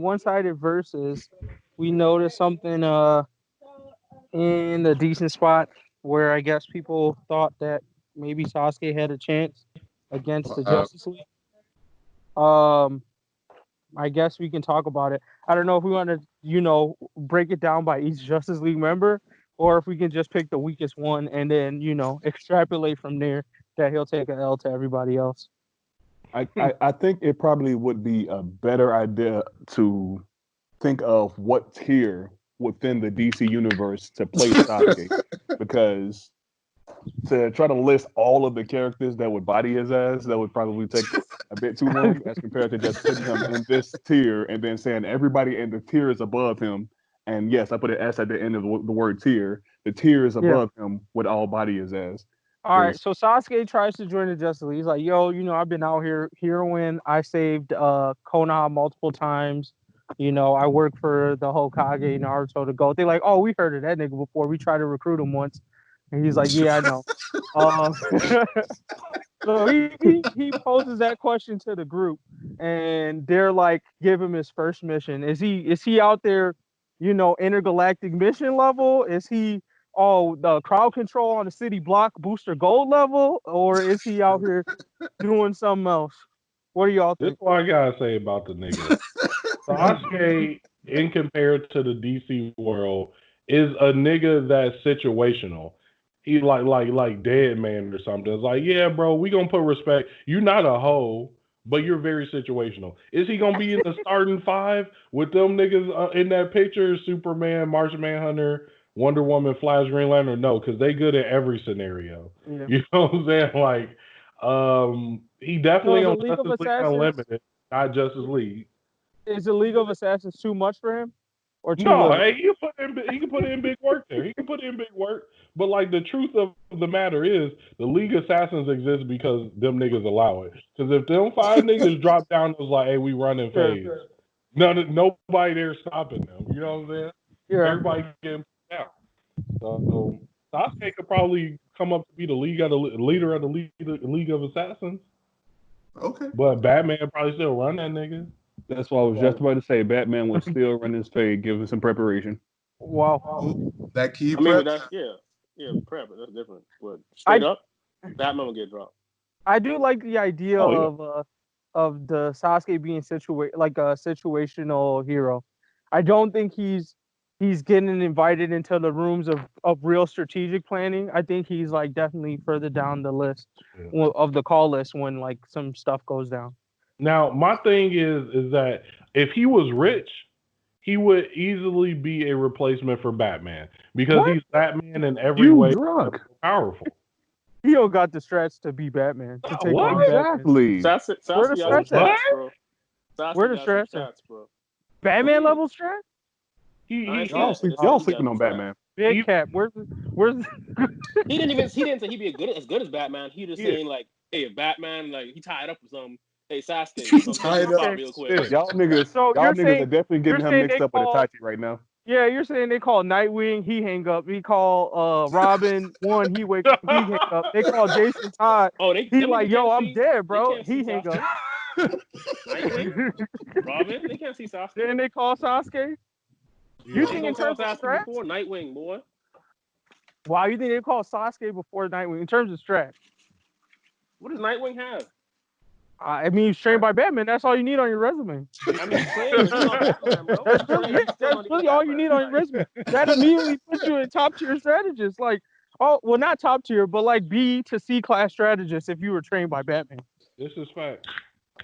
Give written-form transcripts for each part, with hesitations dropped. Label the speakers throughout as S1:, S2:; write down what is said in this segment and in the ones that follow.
S1: one-sided versus, we noticed something in a decent spot where I guess people thought that maybe Sasuke had a chance against the Justice League. I guess we can talk about it. I don't know if we want to, break it down by each Justice League member, or if we can just pick the weakest one and then, extrapolate from there that he'll take an L to everybody else.
S2: I think it probably would be a better idea to think of what tier within the DC universe to play Sasuke, because to try to list all of the characters that would body his ass, that would probably take a bit too long as compared to just putting him in this tier and then saying everybody in the tiers above him. And yes, I put an S at the end of the word tier. The tiers above him would all body his ass.
S1: All right, so Sasuke tries to join the Justice League. He's like, yo, I've been out here heroing. I saved Konoha multiple times. I work for the Hokage, Naruto, to go. They're like, oh, we heard of that nigga before. We tried to recruit him once. And he's like, yeah, I know. So he poses that question to the group, and they're like, give him his first mission. Is he out there, intergalactic mission level? Is he the crowd control on the city block booster gold level, or is he out here doing something else? What do y'all think?
S3: This is what I gotta say about the nigga. Sasuke, in compared to the DC world, is a nigga that's situational. He like Dead Man or something. It's like, yeah, bro, we gonna put respect. You're not a hoe, but you're very situational. Is he gonna be in the starting 5 with them niggas in that picture? Superman, Martian Manhunter, Wonder Woman, Flash, Green Lantern? No, because they good at every scenario. Yeah. You know what I'm saying? Like, he definitely on Justice League Unlimited, not Justice League.
S1: Is the League of Assassins too much for him? Or
S3: no, hey, he can put in big work there. He can put in big work. But like the truth of the matter is, the League of Assassins exists because them niggas allow it. Because if them 5 niggas drop down, it was like, hey, we running phase. Nobody there stopping them. You know what I'm saying? Yeah. Everybody getting down. So Sasuke could probably come up to be the leader of the League of Assassins.
S4: Okay.
S3: But Batman probably still run that nigga.
S2: That's what I was just about to say. Batman would still run his fade, give him some preparation.
S1: Wow.
S4: That key
S5: prep? I mean, prep. That's different. But straight up, Batman will get dropped.
S1: I do like the idea of the Sasuke being like a situational hero. I don't think he's getting invited into the rooms of real strategic planning. I think he's like definitely further down the list of the call list when like some stuff goes down.
S3: Now, my thing is that if he was rich, he would easily be a replacement for Batman because he's Batman in every way. Powerful.
S1: He don't got the stretch to be Batman. To take
S2: what exactly?
S1: Where the stretch at, bro? Where the stretch at, bro? Batman level stretch?
S2: Y'all sleeping on Batman.
S1: Big Cap. Where's?
S5: He didn't say he'd be as good as Batman. He just saying like, hey, if Batman like he tied up with something. Hey, Sasuke, tied up
S2: real quick. Y'all niggas are definitely getting him mixed up with Itachi right now.
S1: Yeah, you're saying they call Nightwing, he hang up. He call Robin one, he wake up, he hang up. They call Jason Todd.
S5: Oh,
S1: he like, yo, I'm dead, bro. He hang up.
S5: Nightwing? Robin? They can't see Sasuke.
S1: Then they call Sasuke. You think in terms of stretch?
S5: Before Nightwing, boy.
S1: Wow, you think they call Sasuke before Nightwing in terms of stretch?
S5: What does Nightwing have?
S1: I mean, he's trained by Batman. That's all you need on your resume.
S5: I mean, that's
S1: really all you need on your resume. That immediately puts you in top tier strategist. Like, not top tier, but like B to C class strategist if you were trained by Batman.
S3: This is fact.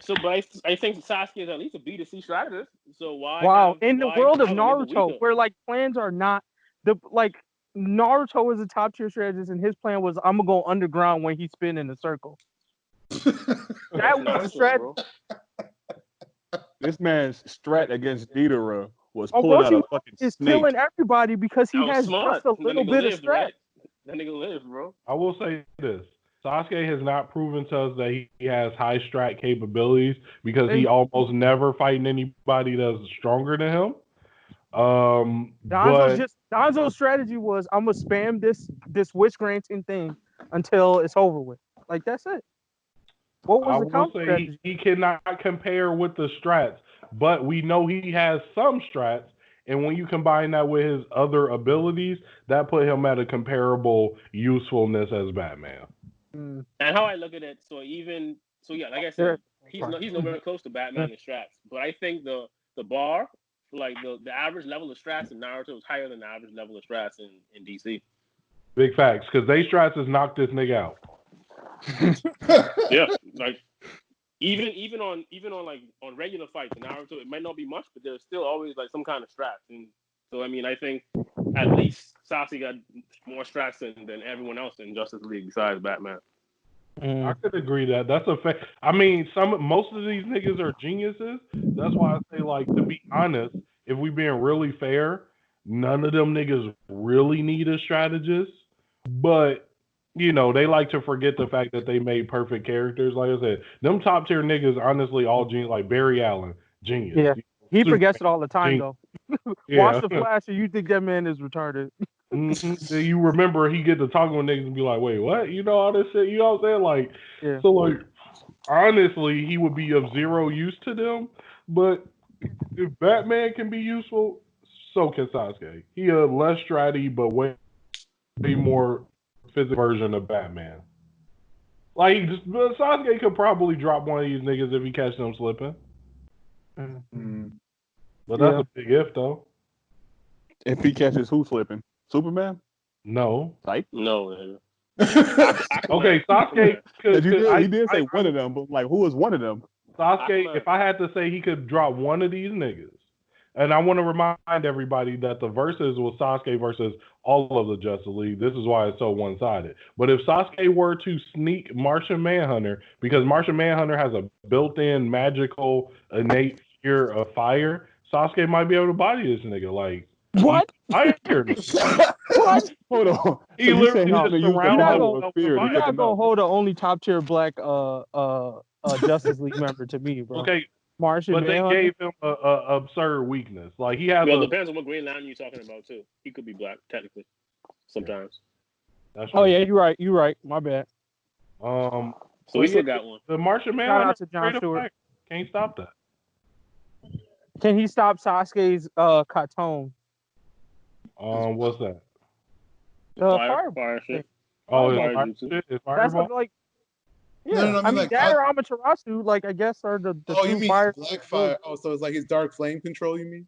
S5: So, but I think Sasuke is at least a B to C strategist. So why?
S1: Wow, in the world of Naruto, where like plans are not Naruto was a top tier strategist, and his plan was I'm gonna go underground when he spin in a circle. That was strat.
S2: This man's strat against Deidara was pulling out a fucking
S1: snake.
S2: He's
S1: killing everybody because he has just a little bit of strat.
S5: Right? That nigga lives, bro.
S3: I will say this. Sasuke has not proven to us that he has high strat capabilities because he almost never fighting anybody that's stronger than him.
S1: Danzo's strategy was I'm gonna spam this wish granting thing until it's over with. Like that's it. What was the counter strategy?
S3: He cannot compare with the strats but we know he has some strats. And when you combine that with his other abilities, that put him at a comparable usefulness as Batman.
S5: And how I look at it, like I said, he's nowhere close to Batman in strats. But I think the bar, like the average level of strats in Naruto is higher than the average level of strats in DC.
S3: Big facts, because they strats has knocked this nigga out.
S5: Yeah, like even on like on regular fights in Naruto, it might not be much, but there's still always like some kind of strats. And so I mean, I think at least Sasuke got more strats than everyone else in Justice League besides Batman.
S3: I could agree that that's a fact. I mean, most of these niggas are geniuses. That's why I say, like, to be honest, if we being really fair, none of them niggas really need a strategist. But you know, they like to forget the fact that they made perfect characters. Like I said, them top tier niggas, honestly, all genius. Like Barry Allen, genius.
S1: Yeah, he
S3: Superman,
S1: forgets it all the time
S3: genius.
S1: though.
S3: Yeah.
S1: Watch the Flash, and you think that man is retarded.
S3: Mm-hmm. You remember he get to talking with niggas and be like, wait, what? You know all this shit? You know what I'm saying? Like,
S1: Yeah.
S3: so like, honestly, he would be of zero use to them. But if Batman can be useful, so can Sasuke. He a less strategy, but way more physical version of Batman. Like, Sasuke could probably drop one of these niggas if he catch them slipping.
S2: Mm-hmm.
S3: But that's a big if, though.
S2: If he catches who slipping? Superman?
S3: No.
S2: Like?
S5: No.
S3: Okay, Sasuke.
S2: He did say one of them, but like, who was one of them?
S3: Sasuke, if I had to say he could drop one of these niggas, and I want to remind everybody that the versus was Sasuke versus all of the Justice League. This is why it's so one-sided. But if Sasuke were to sneak Martian Manhunter, because Martian Manhunter has a built-in magical innate fear of fire, Sasuke might be able to body this nigga. Like,
S1: what?
S3: I heard
S1: What?
S2: Hold on.
S3: He literally just
S1: surrounded
S2: fear.
S1: You're not gonna hold the only top tier black Justice League member to me, bro.
S3: Okay.
S1: Martian
S3: but
S1: Manhunter?
S3: They gave him a absurd weakness. Like he has.
S5: Well, it depends on what Green Lantern you're talking about too. He could be black technically, sometimes.
S1: Oh yeah, you're right. You're right. My bad.
S5: So we still got one.
S3: The Martian Man.
S1: Shout out to John Stewart.
S3: Can't stop that.
S1: Can he stop Sasuke's Katone?
S3: What's that?
S5: Fire shit.
S3: Oh,
S5: it's
S1: That's like. Yeah,
S4: no,
S1: I mean,
S4: like,
S1: that or Amaterasu, like, I guess, are the
S4: you mean
S1: fire.
S4: black fire? Oh, so it's like his dark flame control, you mean?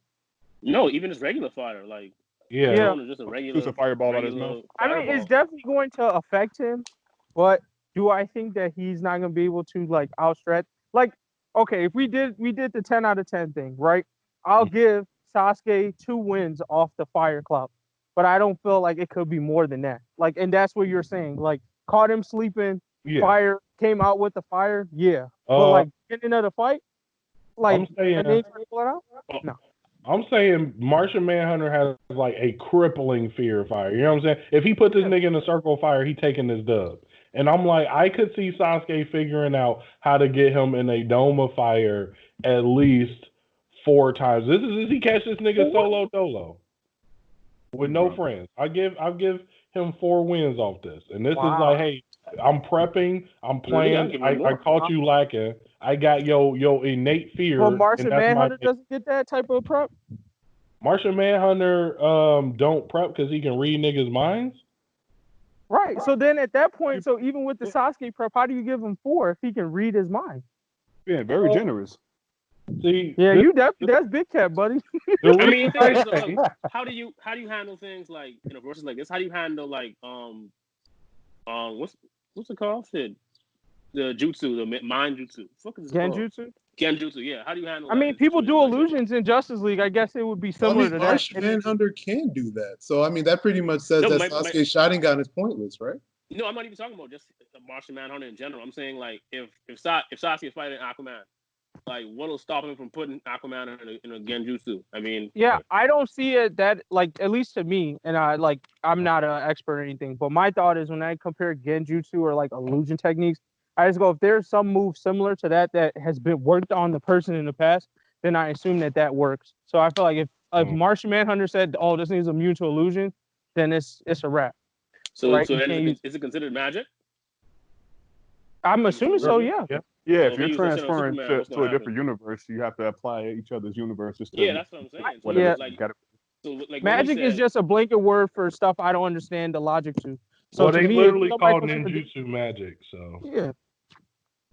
S5: No, even his regular fire, like,
S3: yeah.
S5: Just a regular.
S2: Shoots a fireball out of his mouth.
S1: I mean, it's definitely going to affect him, but do I think that he's not going to be able to, like, outstretch? Like, okay, if we did the 10 out of 10 thing, right? I'll give Sasuke 2 wins off the fire cloud, but I don't feel like it could be more than that. Like, and that's what you're saying. Like, caught him sleeping.
S3: Yeah.
S1: Fire came out with the fire, but like getting into the fight, like
S3: I'm saying,
S1: and they pull it out? No.
S3: I'm saying Martian Manhunter has like a crippling fear of fire. You know what I'm saying? If he put this nigga in a circle of fire, he taking this dub. And I'm like, I could see Sasuke figuring out how to get him in a dome of fire at least 4 times. This is if he catch this nigga solo dolo with no friends. I'll give him 4 wins off this. And this is like, hey, I'm prepping. I'm playing. I caught you lacking. I got your innate fear.
S1: Well, Martian Manhunter doesn't get that type of prep.
S3: Martian Manhunter don't prep because he can read niggas' minds.
S1: Right. So then at that point, so even with the Sasuke prep, how do you give him 4 if he can read his mind?
S2: Yeah, very generous.
S3: See,
S1: yeah, that's big cat, buddy.
S5: I mean, how do you handle things like versus like this? How do you handle like what's it called? Shit. The jutsu, the mind jutsu. Fuck is it
S1: Genjutsu?
S5: Genjutsu, yeah. How do you handle
S1: I mean, people do illusions in Justice League. I guess it would be similar to that.
S4: Martian Manhunter can do that. So, I mean, that pretty much says that Sasuke's Sharingan is pointless, right?
S5: No, I'm not even talking about just Martian Manhunter in general. I'm saying, like, if Sasuke is fighting Aquaman, like, what'll stop him from putting Aquaman in a Genjutsu? I mean...
S1: Yeah, I don't see it that, like, at least to me, and I'm not an expert or anything, but my thought is when I compare Genjutsu or, like, illusion techniques, I just go, if there's some move similar to that has been worked on the person in the past, then I assume that works. So I feel like if Martian Manhunter said, "Oh, this is immune to illusion," then it's a wrap.
S5: So, right? So then is it considered magic?
S1: I'm assuming so. Yeah.
S2: Yeah,
S5: So
S2: if
S5: if
S2: you're
S5: he was a
S2: transferring
S5: Superman, what's
S2: to a
S5: gonna
S2: different
S5: happen?
S2: universe, you have to apply each other's universes
S5: Yeah,
S2: to
S5: that's what I'm saying. So
S2: whatever.
S1: Yeah.
S5: like,
S2: Got it.
S5: so like when he
S1: Magic is
S5: said,
S1: just a blanket word for stuff I don't understand the logic to. So
S3: Well,
S1: to
S3: they
S1: me, if
S3: literally
S1: somebody
S3: call
S1: puts in a-
S3: ninjutsu magic. So
S1: yeah,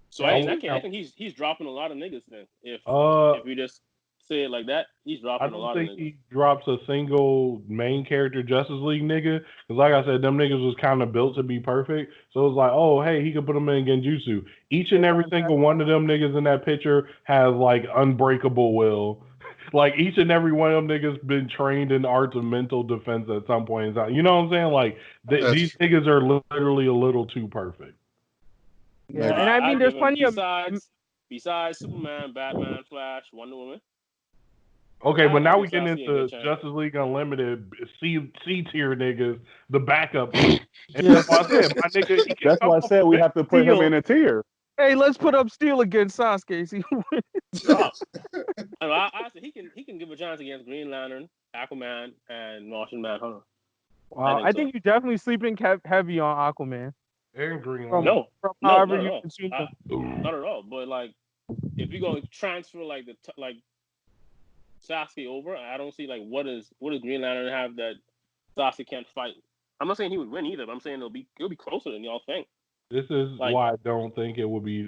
S5: so
S3: I
S5: in that
S3: won't
S5: case, I
S3: count.
S5: think he's dropping a lot of niggas. Then
S3: Uh,
S5: if we just say it like that, he's
S3: I
S5: dropping a
S3: don't
S5: lot of
S3: think
S5: niggas.
S3: he drops a single main character Justice League nigga. Because like I said, them niggas was kind of built to be perfect. So it's like, oh, hey, he could put them in Genjutsu. Each and every single one of them niggas in that picture has like unbreakable will. Like each and every one of them niggas been trained in the arts of mental defense at some point in time. You know what I'm saying? Like these
S4: true.
S3: niggas are literally a little too perfect.
S1: yeah,
S4: Maybe.
S1: and I mean,
S5: I'll
S1: there's
S5: give him
S1: plenty of.
S5: besides Superman, Batman, Flash, Wonder Woman.
S3: Okay, but now
S5: I'll
S3: we
S5: give
S3: getting
S5: Sasuke a good
S3: into
S5: chance.
S3: Justice League Unlimited C tier niggas, the backup team. And
S1: Yeah.
S3: that's why I said, my nigga, he can
S2: That's
S3: come
S2: why I
S3: off
S2: said
S3: the
S2: we
S3: bench.
S2: have to put him in a tier.
S1: Hey, let's put up Steel against Sasuke. See who wins.
S5: I said he can give a chance against Green Lantern, Aquaman, and Martian Manhunter.
S1: Wow, I
S5: so.
S1: think you definitely sleeping heavy on Aquaman.
S3: And Green
S1: From,
S3: Lantern.
S1: from
S5: No,
S1: however
S5: not at
S1: you
S5: all.
S1: consume them.
S5: Not at all. But like, if you're gonna transfer like like Sasuke over, I don't see like what does Green Lantern have that Sasuke can't fight. I'm not saying he would win either, but I'm saying it'll be closer than y'all think.
S3: This is
S5: Like,
S3: why I don't think it would be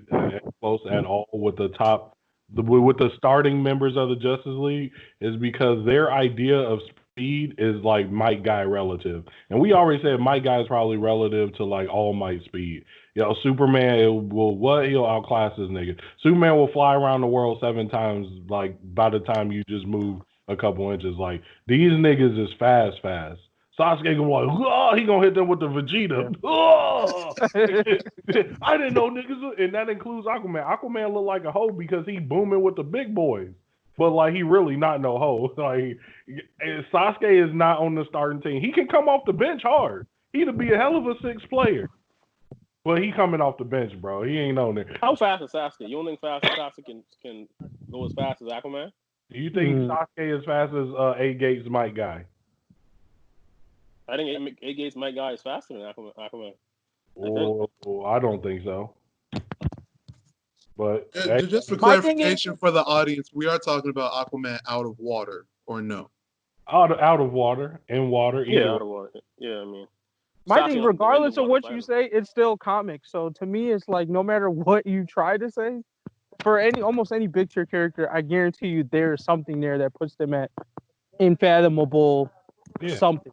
S3: close at all with with the starting members of the Justice League, is because their idea of speed is like Might Guy relative. And we already said Might Guy is probably relative to like All Might speed. Superman he'll outclass this nigga. Superman will fly around the world 7 times like by the time you just move a couple inches. Like these niggas is fast. Sasuke gonna be like, oh, he gonna hit them with the Vegeta.
S1: Yeah.
S3: Oh! I didn't know niggas, and that includes Aquaman. Aquaman look like a hoe because he booming with the big boys, but like he really not no hoe. Like Sasuke is not on the starting team. He can come off the bench hard. He'd be a hell of a 6th player, but he coming off the bench, bro. He ain't on there.
S5: how fast is Sasuke? You don't think Sasuke can go as fast as Aquaman?
S3: Do you think Sasuke as fast as A Gates Might Guy?
S5: I think A Gates Might Guy is faster than Aquaman.
S3: I don't think so. But
S4: Just for clarification for the audience, we are talking about Aquaman out of water, or no?
S3: Out of water, in water,
S5: yeah, out of water. Yeah, I mean,
S1: My thing, regardless of what you say, it's still comics. So to me, it's like no matter what you try to say, for almost any picture character, I guarantee you there is something there that puts them at unfathomable something.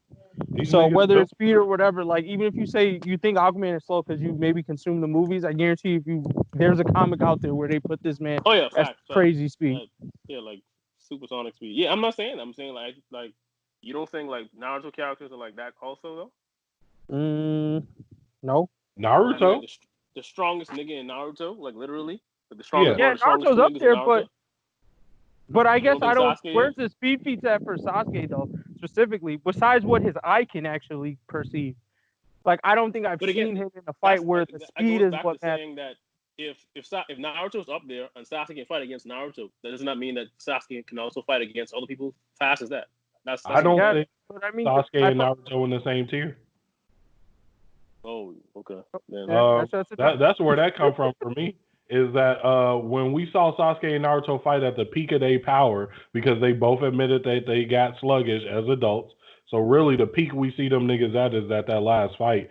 S1: So whether it's speed or whatever, like even if you say you think Aquaman is slow because you maybe consume the movies, I guarantee there's a comic out there where they put this man at crazy speed.
S5: Like supersonic speed. Yeah, I'm saying like you don't think like Naruto characters are like that also
S1: though? No.
S3: Naruto,
S5: I mean, the strongest nigga in Naruto, like literally, like the strongest.
S1: Yeah, Naruto's up there, but I guess I don't. Where's the speed feats at for Sasuke though, specifically? Besides what his eye can actually perceive, like I don't think I've seen him in a fight where the speed is what matters.
S5: Saying that if Naruto's up there and Sasuke can fight against Naruto, that does not mean that Sasuke can also fight against other people fast as that. That's
S3: I don't think Sasuke and Naruto in the same tier.
S5: Oh, okay.
S3: That's where that come from for me. Is that when we saw Sasuke and Naruto fight at the peak of their power, because they both admitted that they got sluggish as adults. So really the peak we see them niggas at is at that last fight.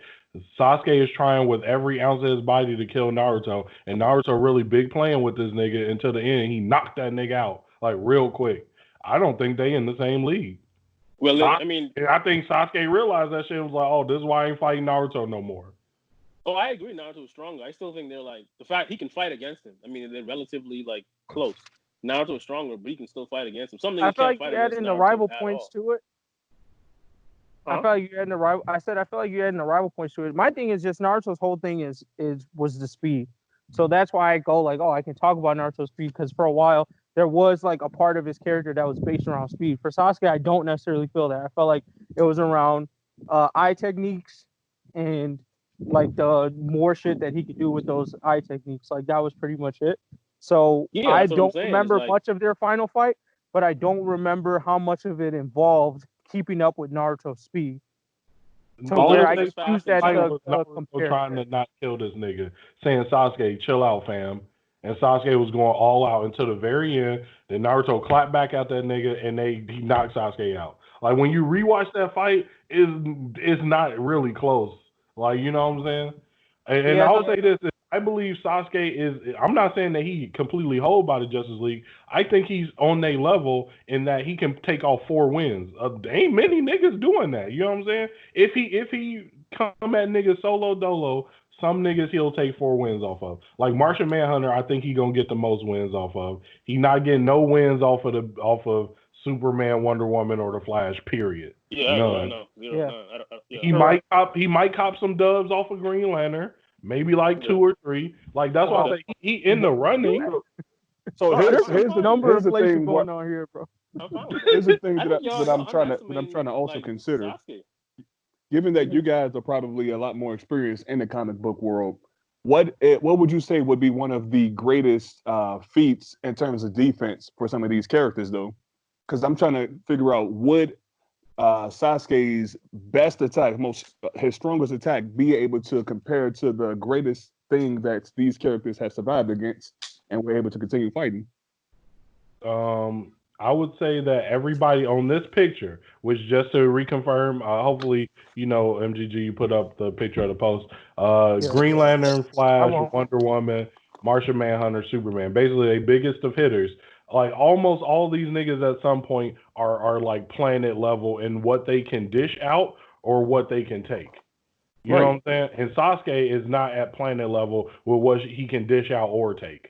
S3: Sasuke is trying with every ounce of his body to kill Naruto, and Naruto really big playing with this nigga until the end. He knocked that nigga out like real quick. I don't think they in the same league.
S5: Well, I mean,
S3: I think Sasuke realized that shit and was like, oh, this is why I ain't fighting Naruto no more.
S5: Oh, I agree. Naruto's stronger. I still think they're like the fact he can fight against him. I mean, they're relatively like close. Naruto is stronger, but he can still fight against him. Something
S1: I
S5: you
S1: feel
S5: can't
S1: like
S5: fight
S1: you add
S5: against
S1: in
S5: Naruto
S1: the rival
S5: at
S1: points
S5: all.
S1: to it. I feel like you add in the rival. I feel like you add in the rival points to it. My thing is just Naruto's whole thing was the speed. So that's why I go like, oh, I can talk about Naruto's speed because for a while there was like a part of his character that was based around speed. For Sasuke, I don't necessarily feel that. I felt like it was around eye techniques and like the more shit that he could do with those eye techniques. Like that was pretty much it. So I don't remember much of their final fight, but I don't remember how much of it involved keeping up with Naruto's speed.
S3: To where I can use that to compare. Trying to not kill this nigga, saying Sasuke, chill out, fam. and Sasuke was going all out until the very end. Then Naruto clapped back at that nigga, and he knocked Sasuke out. Like when you rewatch that fight, it's not really close. Like you know what I'm saying? And
S1: Yeah,
S3: I'll say this: I believe Sasuke is. I'm not saying that he completely hold by the Justice League. I think he's on their level in that he can take off 4 wins. Ain't many niggas doing that. You know what I'm saying? If he come at niggas solo dolo, some niggas he'll take 4 wins off of. Like Martian Manhunter, I think he gonna get the most wins off of. He not getting no wins off of Superman, Wonder Woman, or the Flash. Period.
S5: Yeah,
S3: None.
S5: He
S3: might cop some dubs off of Green Lantern. Maybe like 2 or 3. Like that's why I say he in the running.
S2: So here's the
S1: number of
S2: thing
S1: going on here, bro.
S2: Here's the thing that I'm trying to also consider.
S5: Sasuke.
S2: Given that you guys are probably a lot more experienced in the comic book world, what would you say would be one of the greatest feats in terms of defense for some of these characters, though? Because I'm trying to figure out, would Sasuke's best attack, his strongest attack, be able to compare to the greatest thing that these characters have survived against and were able to continue fighting?
S3: I would say that everybody on this picture, which just to reconfirm, hopefully, MGG, you put up the picture of the post. Green Lantern, Flash, Wonder Woman, Martian Manhunter, Superman. Basically, the biggest of hitters. Like almost all these niggas at some point are like planet level in what they can dish out or what they can take. You know what I'm saying? And Sasuke is not at planet level with what he can dish out or take.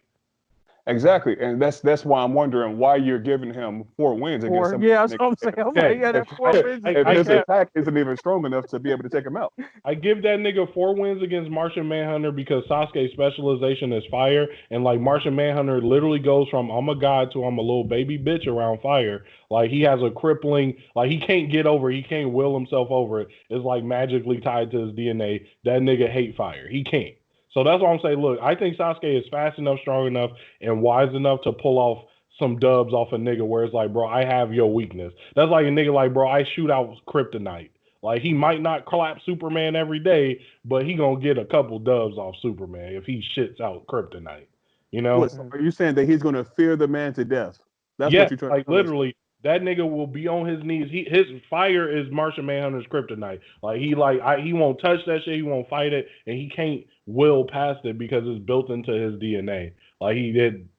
S2: Exactly, and that's why I'm wondering why you're giving him 4 wins against some.
S1: Yeah, that's what I'm saying. I'm like, yeah, 4 wins.
S2: If his attack isn't even strong enough to be able to take him out.
S3: I give that nigga 4 wins against Martian Manhunter because Sasuke's specialization is fire, and like Martian Manhunter literally goes from I'm a god to I'm a little baby bitch around fire. Like he has a crippling, like he can't get over, he can't will himself over it. It's like magically tied to his DNA. That nigga hate fire. He can't. So that's why I'm saying, look, I think Sasuke is fast enough, strong enough, and wise enough to pull off some dubs off a nigga where it's like, bro, I have your weakness. That's like a nigga like, bro, I shoot out kryptonite. Like, he might not clap Superman every day, but he gonna get a couple dubs off Superman if he shits out kryptonite. You know?
S2: So are you saying that he's gonna fear the man to death? That's
S3: what
S2: you're trying
S3: to literally. That nigga will be on his knees. His fire is Martian Manhunter's kryptonite. Like he won't touch that shit. He won't fight it, and he can't will past it because it's built into his DNA. Like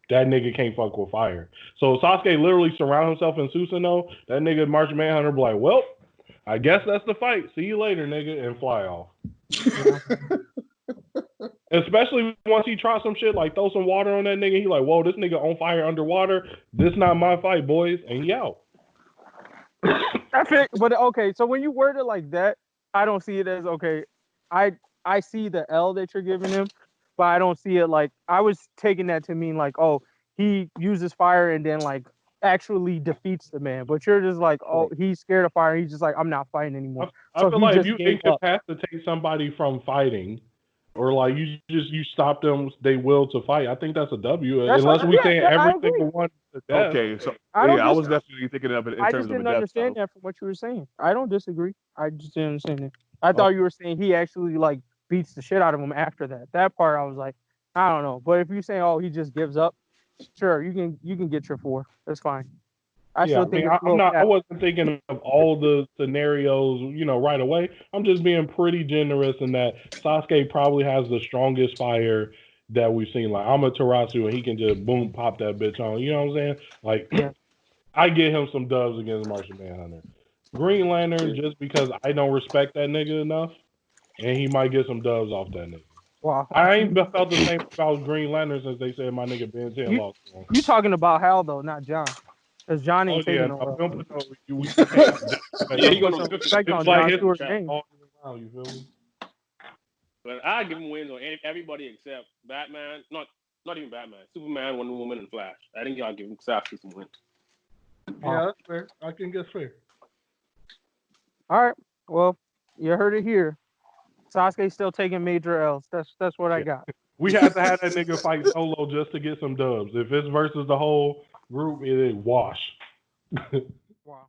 S3: that nigga can't fuck with fire. So Sasuke literally surround himself in Susanoo. That nigga Martian Manhunter be like, well, I guess that's the fight. See you later, nigga, and fly off. Especially once he tries some shit like throw some water on that nigga, he like, whoa, this nigga on fire underwater. This not my fight, boys, and he out.
S1: That's it. But okay, so when you word it like that, I don't see it as okay. I see the L that you're giving him, but I don't see it like I was taking that to mean like, oh, he uses fire and then like actually defeats the man. But you're just like, oh, he's scared of fire. He's just like, I'm not fighting anymore.
S3: I feel like if you incapacitate somebody from fighting. Or like you stop them, they will to fight. I think that's a W. Unless we saying every single one to death.
S2: Okay, so I was definitely thinking of it in terms of a death. I just didn't
S1: understand that from what you were saying. I don't disagree. I just didn't understand it. I thought you were saying he actually like beats the shit out of him after that. That part I was like, I don't know. But if you're saying, oh, he just gives up, sure, you can get your 4. That's fine. I wasn't thinking
S3: of all the scenarios, right away. I'm just being pretty generous in that Sasuke probably has the strongest fire that we've seen. Like Amaterasu, and he can just boom pop that bitch on. You know what I'm saying? Like, I get him some dubs against Martian Manhunter. Green Lantern, just because I don't respect that nigga enough, and he might get some dubs off that nigga.
S1: Wow.
S3: I ain't felt the same about Green Lantern since they said my nigga Ben 10 lost.
S1: You talking about Hal though, not John. Because John ain't taking no
S3: he gonna
S1: respect on John Stewart's name.
S5: You feel me? But I give him wins on everybody except Batman. Not even Batman. Superman, Wonder Woman, and Flash. I think y'all give him Sasuke some wins.
S3: Yeah, that's fair. I can guess fair.
S1: All right. Well, you heard it here. Sasuke's still taking major L's. That's what I got.
S3: We had to have that nigga fight solo just to get some dubs. If it's versus the whole group, it is wash.
S1: Wow.